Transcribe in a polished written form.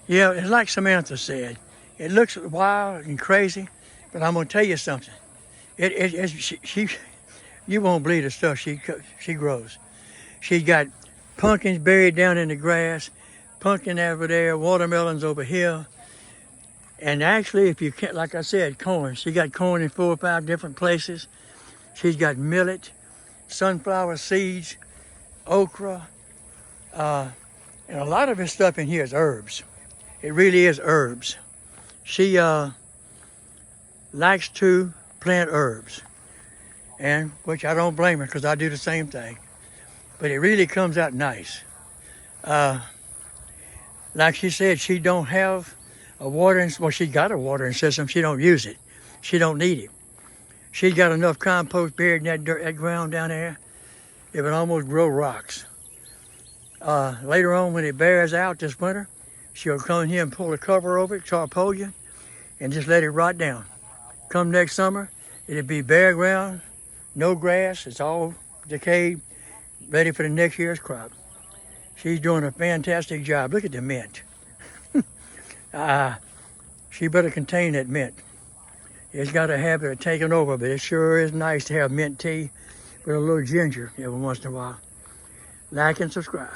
Yeah, it's like Samantha said. It looks wild and crazy, but I'm gonna tell you something. You won't believe the stuff she grows. She's got pumpkins buried down in the grass, pumpkin over there, watermelons over here, and actually, if you can't, like I said, corn. She got corn in 4 or 5 different places. She's got millet, sunflower seeds, okra, and a lot of this stuff in here is herbs. It really is herbs. She likes to plant herbs, and which I don't blame her because I do the same thing. But it really comes out nice. Like she said, she don't have a watering. Well, she got a watering system. She don't use it. She don't need it. She's got enough compost buried in that dirt, that ground down there. It would almost grow rocks. Later on, when it bears out this winter, she'll come in here and pull the cover over it, tarpaulin, and just let it rot down. Come next summer, it'll be bare ground, no grass. It's all decayed, ready for the next year's crop. She's doing a fantastic job. Look at the mint. She better contain that mint. It's got a habit of taking over, but it sure is nice to have mint tea with a little ginger every once in a while. Like and subscribe.